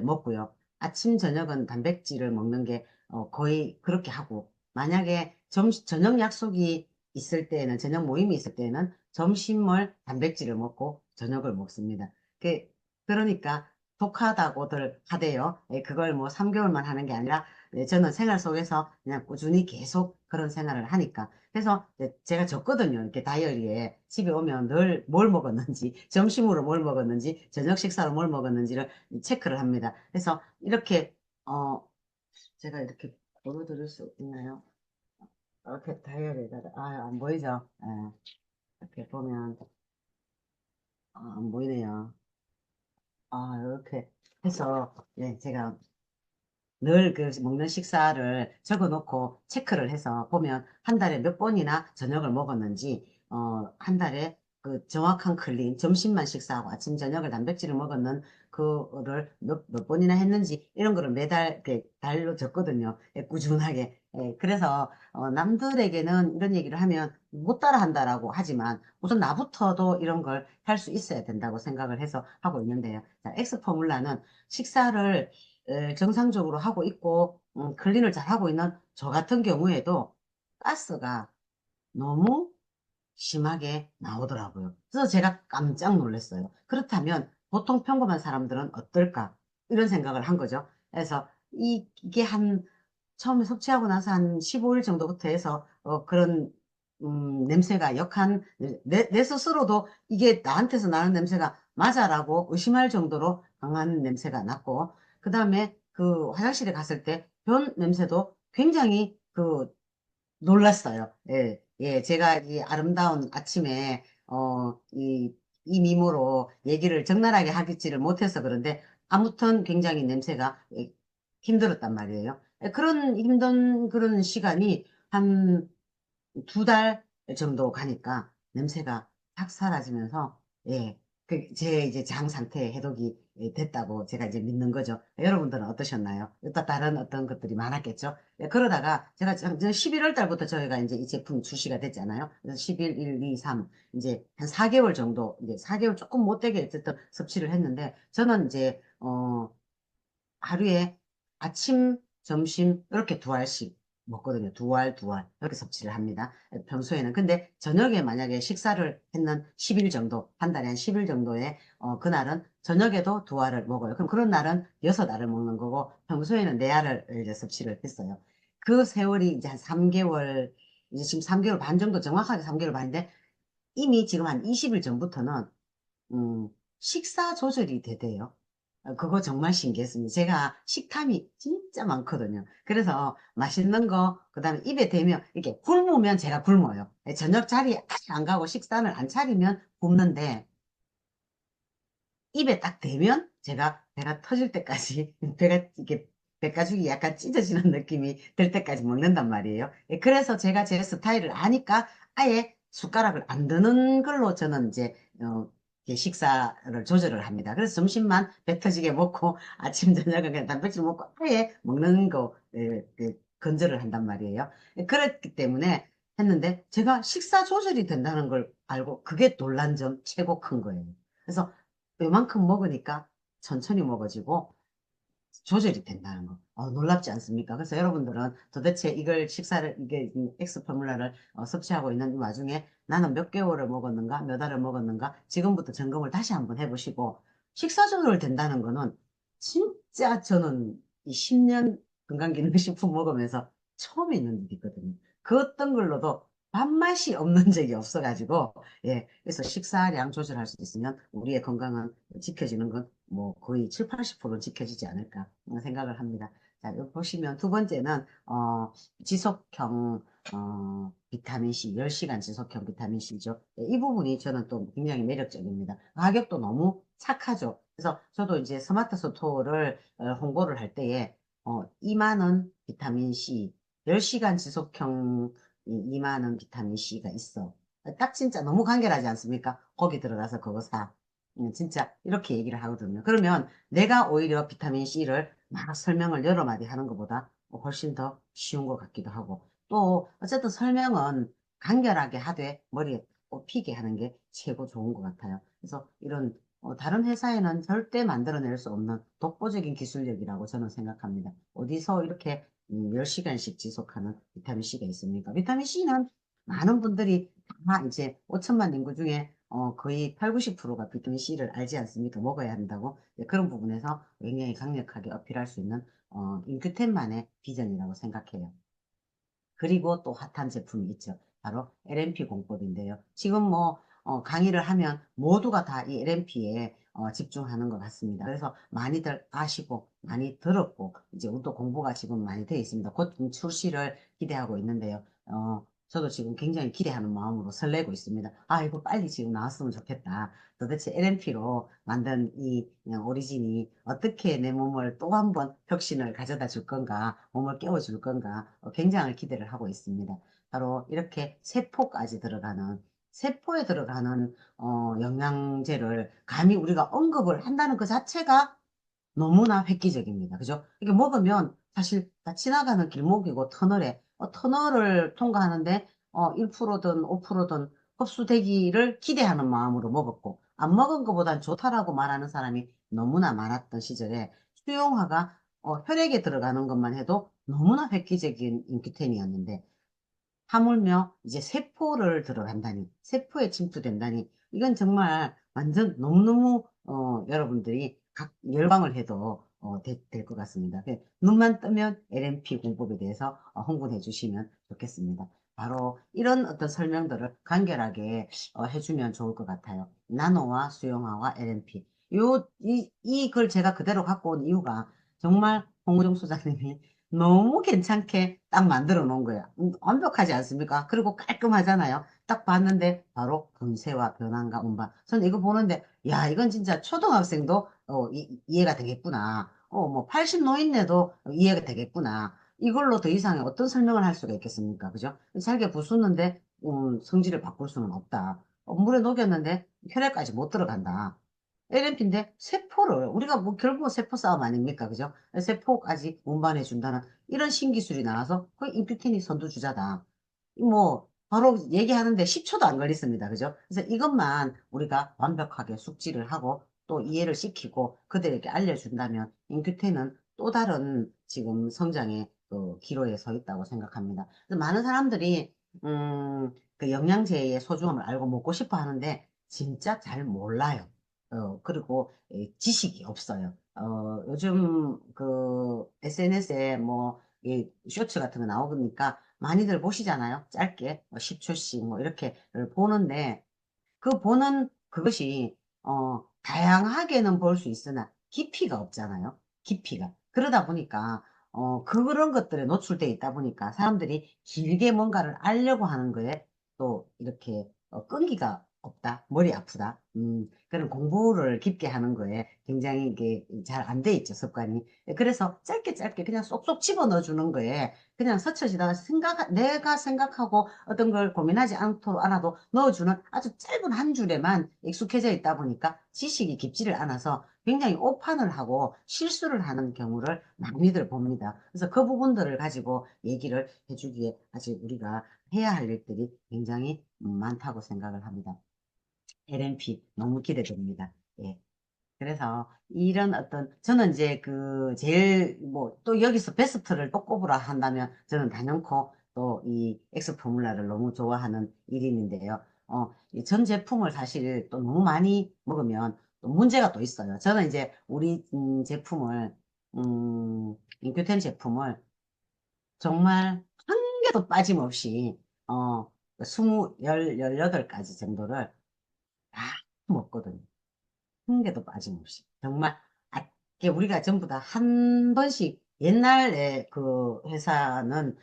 먹고요. 아침, 저녁은 단백질을 먹는 게 거의 그렇게 하고, 만약에 저녁 약속이 있을 때는, 저녁 모임이 있을 때는 점심을 단백질을 먹고 저녁을 먹습니다. 그, 그러니까 독하다고들 하대요. 그걸 뭐 3개월만 하는 게 아니라 저는 생활 속에서 그냥 꾸준히 계속 그런 생활을 하니까. 그래서 제가 적거든요. 이렇게 다이어리에 집에 오면 늘 뭘 먹었는지, 점심으로 뭘 먹었는지, 저녁 식사로 뭘 먹었는지를 체크를 합니다. 그래서 이렇게, 제가 이렇게 보여드릴 수 있나요? 이렇게 다이어리에다가, 안 보이죠? 예, 이렇게 보면, 안 보이네요. 이렇게 해서, 예, 제가 늘 그 먹는 식사를 적어 놓고 체크를 해서 보면 한 달에 몇 번이나 저녁을 먹었는지, 한 달에 그 정확한 클린, 점심만 식사하고 아침, 저녁을 단백질을 먹었는 그거를 몇 번이나 했는지 이런 거를 매달 이렇게 달로 적거든요. 예, 꾸준하게. 예, 그래서 남들에게는 이런 얘기를 하면 못 따라 한다라고 하지만 우선 나부터도 이런 걸 할 수 있어야 된다고 생각을 해서 하고 있는데요. 자, 엑스 포뮬라는 식사를 정상적으로 하고 있고 클린을 잘 하고 있는 저 같은 경우에도 가스가 너무 심하게 나오더라고요. 그래서 제가 깜짝 놀랐어요. 그렇다면 보통 평범한 사람들은 어떨까? 이런 생각을 한 거죠. 그래서 이게 한 처음에 섭취하고 나서 한 15일 정도부터 해서 그런 냄새가 역한 내 스스로도 이게 나한테서 나는 냄새가 맞아라고 의심할 정도로 강한 냄새가 났고 그 다음에 그 화장실에 갔을 때 변 냄새도 굉장히 놀랐어요. 예, 예, 제가 이 아름다운 아침에, 이 미모로 얘기를 적나라하게 하기지를 못해서 그런데, 아무튼 굉장히 냄새가 힘들었단 말이에요. 예, 그런 힘든 그런 시간이 한 2달 정도 가니까 냄새가 탁 사라지면서, 예, 제 이제 장 상태 해독이 됐다고 제가 이제 믿는 거죠. 여러분들은 어떠셨나요? 또 다른 어떤 것들이 많았겠죠? 예, 그러다가 제가 11월 달부터 저희가 이제 이 제품 출시가 됐잖아요. 그래서 11, 1, 2, 3, 이제 한 4개월 정도, 이제 4개월 조금 못되게 어쨌든 섭취를 했는데, 저는 이제, 하루에 아침, 점심 이렇게 2알씩 먹거든요. 2알, 2알 이렇게 섭취를 합니다. 평소에는. 근데 저녁에 만약에 식사를 했는 10일 정도, 한 달에 한 10일 정도에 그날은 저녁에도 2알을 먹어요. 그럼 그런 날은 6알을 먹는 거고 평소에는 4알을 이제 섭취를 했어요. 그 세월이 이제 한 3개월, 이제 지금 3개월 반 정도 정확하게 3개월 반인데 이미 지금 한 20일 전부터는 음, 식사 조절이 되대요. 그거 정말 신기했습니다. 제가 식탐이 진짜 많거든요. 그래서 맛있는 거, 그 다음에 입에 대면, 이렇게 굶으면 제가 굶어요. 저녁 자리에 아직 안 가고 식단을 안 차리면 굶는데, 입에 딱 대면 제가 배가 터질 때까지, 배가, 이게, 배가죽이 약간 찢어지는 느낌이 들 때까지 먹는단 말이에요. 그래서 제가 제 스타일을 아니까 아예 숟가락을 안 드는 걸로 저는 이제, 이렇게 식사를 조절을 합니다. 그래서 점심만 배 터지게 먹고 아침, 저녁은 그냥 단백질 먹고 아예 먹는 거, 건조를 한단 말이에요. 그렇기 때문에 했는데 제가 식사 조절이 된다는 걸 알고 그게 놀란 점 최고 큰 거예요. 그래서 요만큼 먹으니까 천천히 먹어지고 조절이 된다는 거. 놀랍지 않습니까? 그래서 여러분들은 도대체 이걸 식사를, 이게 엑스 포뮬라를 섭취하고 있는 이 와중에 나는 몇 개월을 먹었는가, 몇 알을 먹었는가, 지금부터 점검을 다시 한번 해보시고, 식사 조절 된다는 거는 진짜 저는 이 10년 건강기능식품 먹으면서 처음 있는 일이거든요. 그 어떤 걸로도 밥맛이 없는 적이 없어가지고, 예. 그래서 식사량 조절할 수 있으면 우리의 건강은 지켜지는 건 뭐 거의 7, 80%는 지켜지지 않을까 생각을 합니다. 자, 여기 보시면 두 번째는, 지속형, 비타민C, 10시간 지속형 비타민C죠. 이 부분이 저는 또 굉장히 매력적입니다. 가격도 너무 착하죠. 그래서 저도 이제 스마트 스토어를 홍보를 할 때에, 2만 원 비타민C, 10시간 지속형 2만 원 비타민C가 있어. 딱 진짜 너무 간결하지 않습니까? 거기 들어가서 그거 사. 진짜 이렇게 얘기를 하거든요. 그러면 내가 오히려 비타민 C를 막 설명을 여러 마디 하는 것보다 훨씬 더 쉬운 것 같기도 하고 또 어쨌든 설명은 간결하게 하되 머리에 꼽히게 하는 게 최고 좋은 것 같아요. 그래서 이런 다른 회사에는 절대 만들어낼 수 없는 독보적인 기술력이라고 저는 생각합니다. 어디서 이렇게 10시간씩 지속하는 비타민 C가 있습니까? 비타민 C는 많은 분들이 다 이제 5천만 인구 중에 거의 8, 90%가 비타민 C를 알지 않습니까? 먹어야 한다고. 네, 그런 부분에서 굉장히 강력하게 어필할 수 있는 인큐텐만의 비전이라고 생각해요. 그리고 또 핫한 제품이 있죠. 바로 LMP 공법인데요. 지금 뭐 강의를 하면 모두가 다 이 LMP에 집중하는 것 같습니다. 그래서 많이들 아시고 많이 들었고 이제 또 공부가 지금 많이 되어 있습니다. 곧 출시를 기대하고 있는데요. 저도 지금 굉장히 기대하는 마음으로 설레고 있습니다. 아, 이거 빨리 지금 나왔으면 좋겠다. 도대체 LMP로 만든 이 그냥 오리진이 어떻게 내 몸을 또 한 번 혁신을 가져다 줄 건가, 몸을 깨워줄 건가, 굉장히 기대를 하고 있습니다. 바로 이렇게 세포까지 들어가는 세포에 들어가는 영양제를 감히 우리가 언급을 한다는 그 자체가 너무나 획기적입니다. 그죠? 이게 먹으면 사실 다 지나가는 길목이고 터널을 통과하는데 1%든 5%든 흡수되기를 기대하는 마음으로 먹었고 안 먹은 것보단 좋다라고 말하는 사람이 너무나 많았던 시절에 수용화가 혈액에 들어가는 것만 해도 너무나 획기적인 인큐텐이었는데 하물며 이제 세포를 들어간다니, 세포에 침투된다니, 이건 정말 완전 너무너무, 여러분들이 각 열광을 해도, 될 것 같습니다. 눈만 뜨면 LMP 공법에 대해서 홍보해 주시면 좋겠습니다. 바로 이런 어떤 설명들을 간결하게 해주면 좋을 것 같아요. 나노와 수용화와 LMP. 이 글 제가 그대로 갖고 온 이유가 정말 홍우정 소장님이 너무 괜찮게 딱 만들어 놓은 거야. 완벽하지 않습니까? 그리고 깔끔하잖아요. 딱 봤는데 바로 금세와 변환과 운반. 저는 이거 보는데 야 이건 진짜 초등학생도 이해가 되겠구나. 뭐 80 노인네도 이해가 되겠구나. 이걸로 더 이상의 어떤 설명을 할 수가 있겠습니까? 그죠? 잘게 부수는데 성질을 바꿀 수는 없다. 물에 녹였는데 혈액까지 못 들어간다. LMP인데 세포를 우리가 뭐 결국은 세포 싸움 아닙니까? 그죠? 세포까지 운반해 준다는 이런 신기술이 나와서 그 임피텐이 선두주자다. 뭐 바로 얘기하는데 10초도 안 걸렸습니다. 그죠? 그래서 이것만 우리가 완벽하게 숙지를 하고 또 이해를 시키고 그들에게 알려준다면 인큐텐은 또 다른 지금 성장의 그 기로에 서 있다고 생각합니다. 그래서 많은 사람들이 그 영양제의 소중함을 알고 먹고 싶어 하는데 진짜 잘 몰라요. 그리고 지식이 없어요. 요즘 그 SNS에 뭐, 이 쇼츠 같은 거 나오니까 많이들 보시잖아요. 짧게 10초씩 뭐 이렇게 보는데 그 보는 그것이 다양하게는 볼 수 있으나 깊이가 없잖아요. 깊이가. 그러다 보니까 그런 것들에 노출돼 있다 보니까 사람들이 길게 뭔가를 알려고 하는 거에 또 이렇게 끈기가 없다. 머리 아프다. 그런 공부를 깊게 하는 거에 굉장히 이게 잘 안 돼 있죠, 습관이. 그래서 짧게 짧게 그냥 쏙쏙 집어넣어 주는 거에 그냥 스쳐지다가 내가 생각하고 어떤 걸 고민하지 않도록 않아도 넣어주는 아주 짧은 한 줄에만 익숙해져 있다 보니까 지식이 깊지를 않아서 굉장히 오판을 하고 실수를 하는 경우를 많이들 봅니다. 그래서 그 부분들을 가지고 얘기를 해주기에 아직 우리가 해야 할 일들이 굉장히 많다고 생각을 합니다. LMP 너무 기대됩니다. 예. 그래서 이런 어떤 저는 이제 그 제일 뭐 또 여기서 베스트를 또 꼽으라 한다면 저는 단연코 또 이 엑스 포뮬라를 너무 좋아하는 일인인데요. 이 전 제품을 사실 또 너무 많이 먹으면 또 문제가 또 있어요. 저는 이제 우리 제품을 인큐텐 제품을 정말 한 개도 빠짐없이 어 18가지 정도를 다 먹거든요. 한 개도 빠짐없이. 정말, 이게 우리가 전부 다 한 번씩, 옛날에 그 회사는,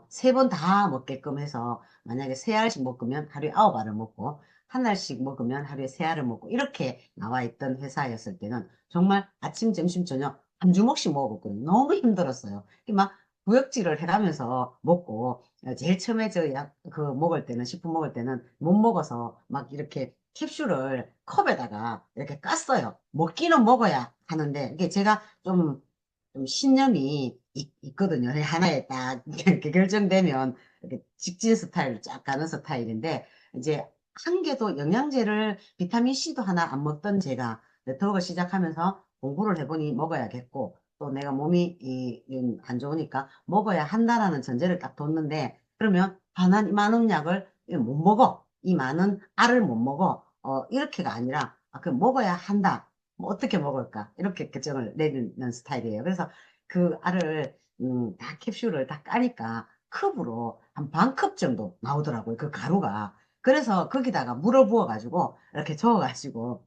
3번 다 먹게끔 해서, 만약에 3알씩 먹으면 하루에 9알을 먹고, 한 알씩 먹으면 하루에 3알을 먹고, 이렇게 나와 있던 회사였을 때는, 정말 아침, 점심, 저녁 한 주먹씩 먹었거든요. 너무 힘들었어요. 이게 막, 구역질을 해가면서 먹고, 제일 처음에 먹을 때는, 식품 먹을 때는 못 먹어서 막 이렇게 캡슐을 컵에다가 이렇게 깠어요. 먹기는 먹어야 하는데, 이게 제가 좀 신념이 있거든요. 하나에 딱 이렇게 결정되면 이렇게 직진 스타일로 쫙 가는 스타일인데, 이제 한 개도 영양제를 비타민 C도 하나 안 먹던 제가 네트워크 시작하면서 공부를 해보니 먹어야겠고, 또 내가 몸이 안 좋으니까 먹어야 한다라는 전제를 딱 뒀는데, 그러면 이 많은 약을 못 먹어. 이 많은 알을 못 먹어. 이렇게가 아니라, 그 먹어야 한다. 뭐 어떻게 먹을까? 이렇게 결정을 내리는 스타일이에요. 그래서 그 알을, 다 캡슐을 다 까니까 컵으로 한 반 컵 정도 나오더라고요. 그 가루가. 그래서 거기다가 물을 부어가지고, 이렇게 저어가지고,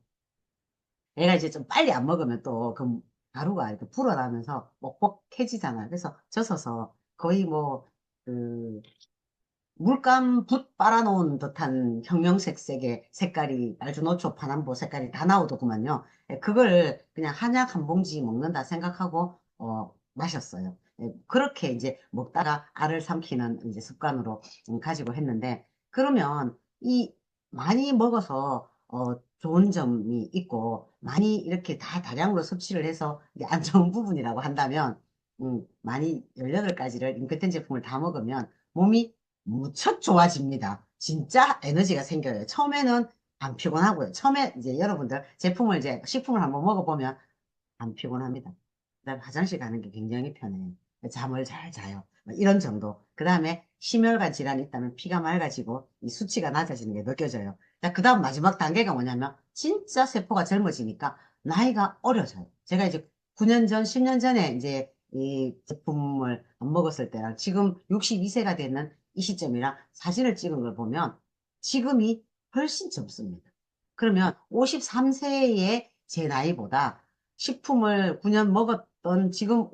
얘가 이제 좀 빨리 안 먹으면 또 그 가루가 이렇게 불어나면서 뻑뻑해지잖아요. 그래서 젖어서 거의 뭐, 그, 물감 붓 빨아놓은 듯한 형형색색의 색깔이 알주노초 파남보 색깔이 다 나오더구만요. 그걸 그냥 한약 한 봉지 먹는다 생각하고 마셨어요. 그렇게 이제 먹다가 알을 삼키는 이제 습관으로 가지고 했는데 그러면 이 많이 먹어서 좋은 점이 있고 많이 이렇게 다 다량으로 섭취를 해서 이게 안 좋은 부분이라고 한다면 많이 18가지를 인크텐 제품을 다 먹으면 몸이 무척 좋아집니다. 진짜 에너지가 생겨요. 처음에는 안 피곤하고요. 처음에 이제 여러분들 제품을 이제 식품을 한번 먹어보면 안 피곤합니다. 그다음에 화장실 가는 게 굉장히 편해요. 잠을 잘 자요. 뭐 이런 정도. 그 다음에 심혈관 질환이 있다면 피가 맑아지고 이 수치가 낮아지는 게 느껴져요. 자, 그 다음 마지막 단계가 뭐냐면 진짜 세포가 젊어지니까 나이가 어려져요. 제가 이제 9년 전, 10년 전에 이제 이 제품을 안 먹었을 때랑 지금 62세가 되는 이 시점이랑 사진을 찍은 걸 보면 지금이 훨씬 젊습니다. 그러면 53세의 제 나이보다 식품을 9년 먹었던 지금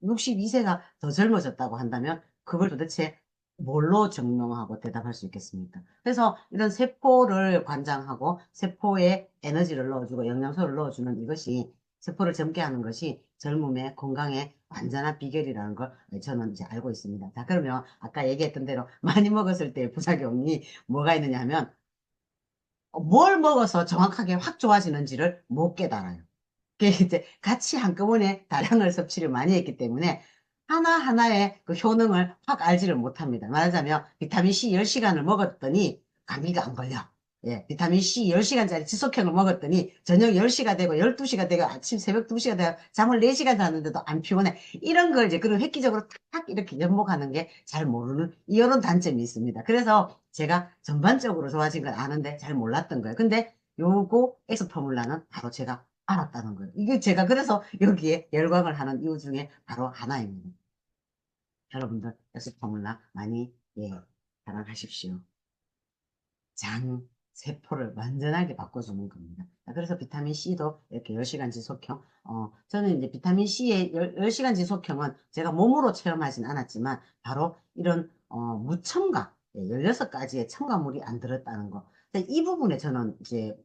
62세가 더 젊어졌다고 한다면 그걸 도대체 뭘로 증명하고 대답할 수 있겠습니까? 그래서 이런 세포를 관장하고 세포에 에너지를 넣어주고 영양소를 넣어주는 이것이 세포를 젊게 하는 것이 젊음의 건강의 완전한 비결이라는 걸 저는 이제 알고 있습니다. 자, 그러면 아까 얘기했던 대로 많이 먹었을 때 부작용이 뭐가 있느냐 하면 뭘 먹어서 정확하게 확 좋아지는지를 못 깨달아요. 그게 이제 같이 한꺼번에 다량을 섭취를 많이 했기 때문에 하나하나의 그 효능을 확 알지를 못합니다. 말하자면 비타민 C 10시간을 먹었더니 감기가 안 걸려. 예, 비타민 C 10시간짜리 지속형을 먹었더니 저녁 10시가 되고 12시가 되고 아침 새벽 2시가 되고 잠을 4시간 잤는데도 안 피곤해. 이런 걸 이제 그런 획기적으로 탁 이렇게 접목하는 게 잘 모르는 이런 단점이 있습니다. 그래서 제가 전반적으로 좋아진 걸 아는데 잘 몰랐던 거예요. 근데 요거 엑스 포뮬라는 바로 제가 알았다는 거예요. 이게 제가 그래서 여기에 열광을 하는 이유 중에 바로 하나입니다. 여러분들 엑스 포뮬라 많이 사랑하십시오. 장 세포를 완전하게 바꿔주는 겁니다. 그래서 비타민 C도 이렇게 10시간 지속형. 저는 이제 비타민 C의 10시간 지속형은 제가 몸으로 체험하진 않았지만 바로 이런 무첨가 16가지의 첨가물이 안 들었다는 거. 근데 이 부분에 저는 이제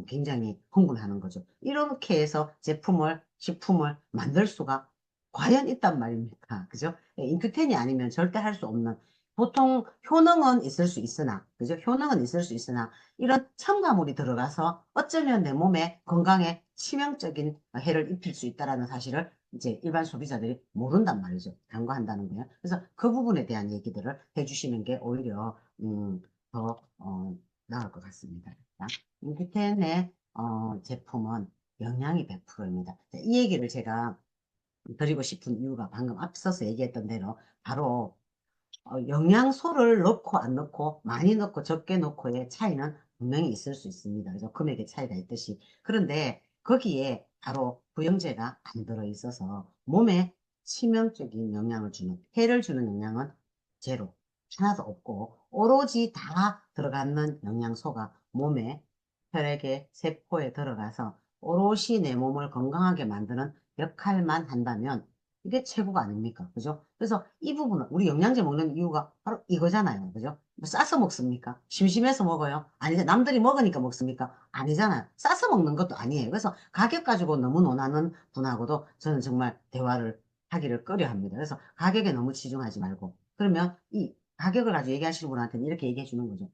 굉장히 흥분하는 거죠. 이렇게 해서 식품을 만들 수가 과연 있단 말입니까? 그죠? 인큐텐이 아니면 절대 할 수 없는 보통 효능은 있을 수 있으나, 그죠? 효능은 있을 수 있으나, 이런 첨가물이 들어가서 어쩌면 내 몸에 건강에 치명적인 해를 입힐 수 있다는 사실을 이제 일반 소비자들이 모른단 말이죠. 간과한다는 거예요. 그래서 그 부분에 대한 얘기들을 해주시는 게 오히려, 더, 나을 것 같습니다. 인기텐의, 제품은 영양이 100%입니다. 이 얘기를 제가 드리고 싶은 이유가 방금 앞서서 얘기했던 대로 바로 영양소를 넣고 안 넣고 많이 넣고 적게 넣고의 차이는 분명히 있을 수 있습니다. 그죠? 금액의 차이가 있듯이. 그런데 거기에 바로 부영제가 안 들어 있어서 몸에 치명적인 영향을 주는, 해를 주는 영향은 제로. 하나도 없고, 오로지 다 들어가는 영양소가 몸에, 혈액에, 세포에 들어가서 오롯이 내 몸을 건강하게 만드는 역할만 한다면 이게 최고가 아닙니까? 그죠? 그래서 이 부분은 우리 영양제 먹는 이유가 바로 이거잖아요. 그죠? 뭐 싸서 먹습니까? 심심해서 먹어요? 아니죠. 남들이 먹으니까 먹습니까? 아니잖아요. 싸서 먹는 것도 아니에요. 그래서 가격 가지고 너무 논하는 분하고도 저는 정말 대화를 하기를 꺼려 합니다. 그래서 가격에 너무 치중하지 말고. 그러면 이 가격을 가지고 얘기하시는 분한테는 이렇게 얘기해 주는 거죠.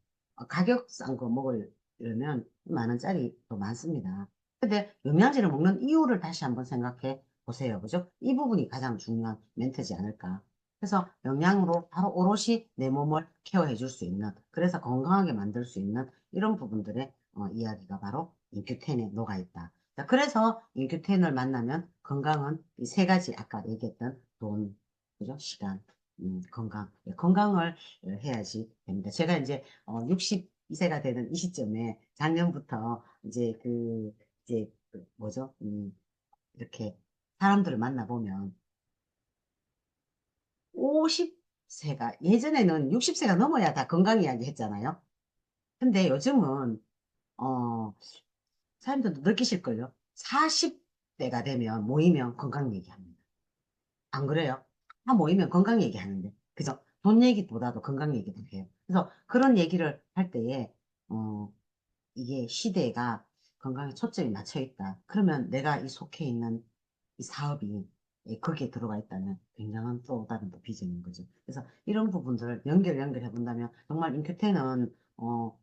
가격 싼 거 먹으려면 10,000원짜리 더 많습니다. 근데 영양제를 먹는 이유를 다시 한번 생각해 보세요. 그죠? 이 부분이 가장 중요한 멘트지 않을까. 그래서 영양으로 바로 오롯이 내 몸을 케어해 줄 수 있는, 그래서 건강하게 만들 수 있는 이런 부분들의 이야기가 바로 인큐텐에 녹아 있다. 자, 그래서 인큐텐을 만나면 건강은 이 세 가지 아까 얘기했던 돈, 그죠? 시간, 건강. 건강을 해야지 됩니다. 제가 이제 62세가 되는 이 시점에 작년부터 이제 그 뭐죠? 이렇게 사람들을 만나보면 50세가, 예전에는 60세가 넘어야 다 건강 이야기 했잖아요. 근데 요즘은, 사람들도 느끼실걸요? 40대가 되면 모이면 건강 얘기합니다. 안 그래요? 다 모이면 건강 얘기하는데. 그죠? 돈 얘기보다도 건강 얘기도 해요. 그래서 그런 얘기를 할 때에, 어, 이게 시대가 건강에 초점이 맞춰 있다. 그러면 내가 이 속해 있는 이 사업이 거기에 들어가 있다면 굉장한 또 다른 또 비전인 거죠. 그래서 이런 부분들을 연결해 본다면 정말 인큐테는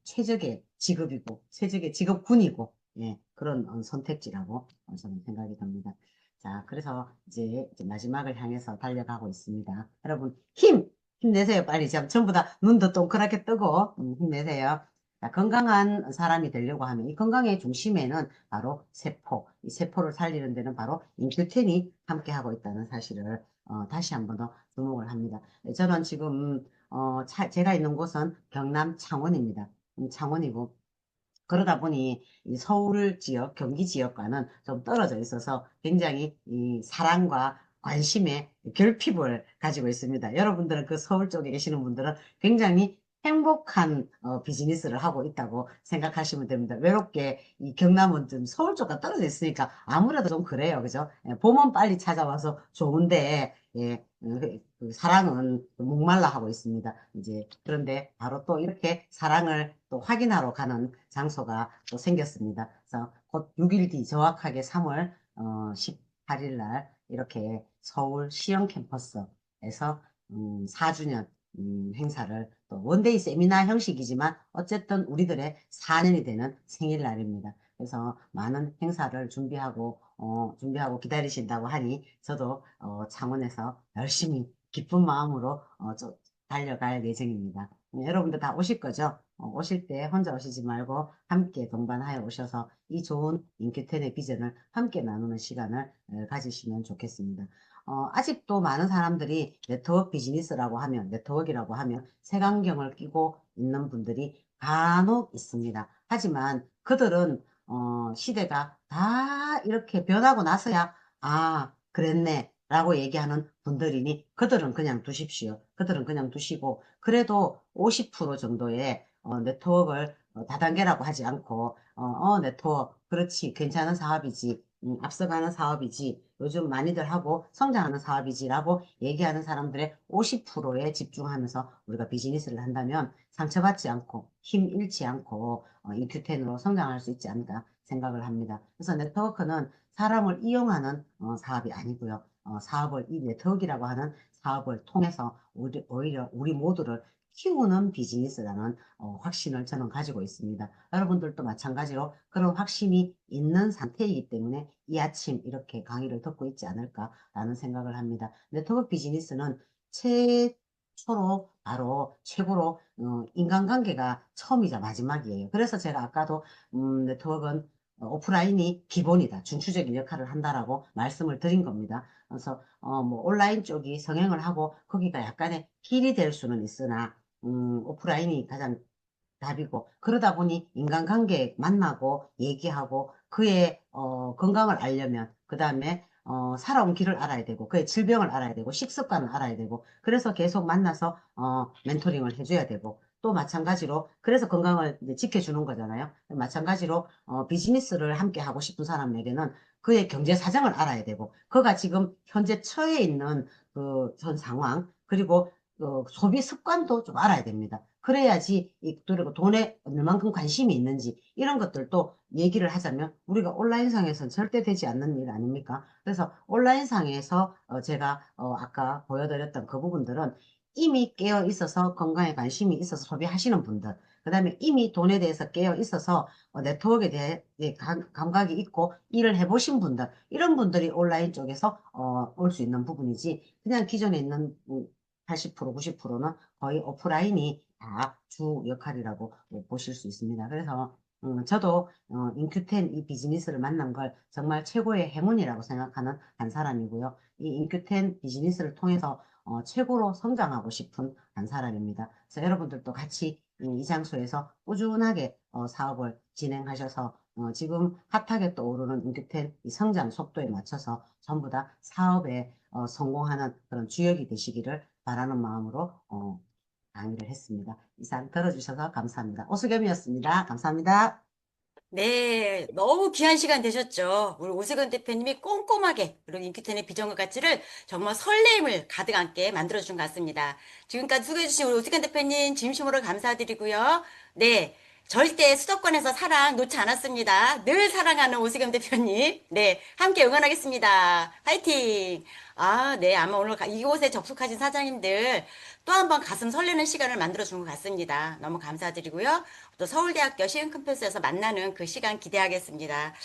최적의 직업이고, 최적의 직업군이고, 예, 그런 선택지라고 저는 생각이 듭니다. 자, 그래서 이제 마지막을 향해서 달려가고 있습니다. 여러분, 힘내세요. 빨리. 지금 전부 다 눈도 동그랗게 뜨고, 힘내세요. 자, 건강한 사람이 되려고 하면 이 건강의 중심에는 바로 세포, 이 세포를 살리는 데는 바로 인큐텐이 함께하고 있다는 사실을 다시 한번 더 주목을 합니다. 저는 지금 제가 있는 곳은 경남 창원입니다. 창원이고 그러다 보니 이 서울 지역, 경기 지역과는 좀 떨어져 있어서 굉장히 이 사랑과 관심의 결핍을 가지고 있습니다. 여러분들은 그 서울 쪽에 계시는 분들은 굉장히 행복한 비즈니스를 하고 있다고 생각하시면 됩니다. 외롭게 이 경남은 좀 서울 쪽과 떨어져 있으니까 아무래도 좀 그래요. 그죠? 예, 봄은 빨리 찾아와서 좋은데 예, 그 사랑은 목말라 하고 있습니다. 이제 그런데 바로 또 이렇게 사랑을 또 확인하러 가는 장소가 또 생겼습니다. 그래서 곧 6일 뒤 정확하게 3월 18일 날 이렇게 서울 시영 캠퍼스에서 4주년 행사를 또 원데이 세미나 형식이지만 어쨌든 우리들의 4년이 되는 생일날입니다. 그래서 많은 행사를 준비하고 기다리신다고 하니 저도 창원에서 열심히 기쁜 마음으로 달려갈 예정입니다. 여러분들 다 오실 거죠? 오실 때 혼자 오시지 말고 함께 동반하여 오셔서 이 좋은 인큐텐의 비전을 함께 나누는 시간을 가지시면 좋겠습니다. 아직도 많은 사람들이 네트워크이라고 하면 색안경을 끼고 있는 분들이 간혹 있습니다. 하지만 그들은 시대가 다 이렇게 변하고 나서야 그랬네 라고 얘기하는 분들이니 그들은 그냥 두십시오. 그들은 그냥 두시고 그래도 50% 정도의 네트워크를 다단계라고 하지 않고 네트워크 그렇지 괜찮은 사업이지 앞서가는 사업이지 요즘 많이들 하고 성장하는 사업이지라고 얘기하는 사람들의 50%에 집중하면서 우리가 비즈니스를 한다면 상처받지 않고 힘 잃지 않고 인큐텐으로 성장할 수 있지 않을까 생각을 합니다. 그래서 네트워크는 사람을 이용하는 사업이 아니고요. 이 네트워크라고 하는 사업을 통해서 오히려 우리 모두를 키우는 비즈니스라는 확신을 저는 가지고 있습니다. 여러분들도 마찬가지로 그런 확신이 있는 상태이기 때문에 이 아침 이렇게 강의를 듣고 있지 않을까라는 생각을 합니다. 네트워크 비즈니스는 최초로 바로 최고로 인간관계가 처음이자 마지막이에요. 그래서 제가 아까도 네트워크는 오프라인이 기본이다. 중추적인 역할을 한다라고 말씀을 드린 겁니다. 그래서 뭐 온라인 쪽이 성행을 하고 거기가 약간의 길이 될 수는 있으나 오프라인이 가장 답이고 그러다 보니 인간관계 만나고 얘기하고 그의 건강을 알려면 그 다음에 살아온 길을 알아야 되고 그의 질병을 알아야 되고 식습관을 알아야 되고 그래서 계속 만나서 멘토링을 해줘야 되고 또 마찬가지로 그래서 건강을 이제 지켜주는 거잖아요. 마찬가지로 비즈니스를 함께 하고 싶은 사람에게는 그의 경제 사정을 알아야 되고 그가 지금 현재 처해 있는 그 상황 그리고 소비 습관도 좀 알아야 됩니다. 그래야지 그리고 돈에 얼만큼 관심이 있는지 이런 것들도 얘기를 하자면 우리가 온라인상에서는 절대 되지 않는 일 아닙니까? 그래서 온라인상에서 제가 아까 보여드렸던 그 부분들은 이미 깨어 있어서 건강에 관심이 있어서 소비하시는 분들, 그 다음에 이미 돈에 대해서 깨어 있어서 네트워크에 대해 감각이 있고 일을 해보신 분들, 이런 분들이 온라인 쪽에서 올 수 있는 부분이지 그냥 기존에 있는 80%, 90%는 거의 오프라인이 다 주 역할이라고 보실 수 있습니다. 그래서 저도 인큐텐 이 비즈니스를 만난 걸 정말 최고의 행운이라고 생각하는 한 사람이고요. 이 인큐텐 비즈니스를 통해서 최고로 성장하고 싶은 한 사람입니다. 그래서 여러분들도 같이 이 장소에서 꾸준하게 사업을 진행하셔서 지금 핫하게 떠오르는 인큐텐 이 성장 속도에 맞춰서 전부 다 사업에 성공하는 그런 주역이 되시기를 바라는 마음으로 강의를 했습니다. 이상 들어주셔서 감사합니다. 오수겸이었습니다. 감사합니다. 네, 너무 귀한 시간 되셨죠? 우리 오세근 대표님이 꼼꼼하게 그리고 인큐텐의 비전과 가치를 정말 설렘을 가득 안게 만들어준 것 같습니다. 지금까지 수고해주신 우리 오세근 대표님 진심으로 감사드리고요. 네, 절대 수도권에서 사랑 놓지 않았습니다. 늘 사랑하는 오수겸 대표님. 네, 함께 응원하겠습니다. 화이팅! 아, 네, 아마 오늘 이곳에 접속하신 사장님들 또 한 번 가슴 설레는 시간을 만들어준 것 같습니다. 너무 감사드리고요. 또 서울대학교 시흥 캠퍼스에서 만나는 그 시간 기대하겠습니다.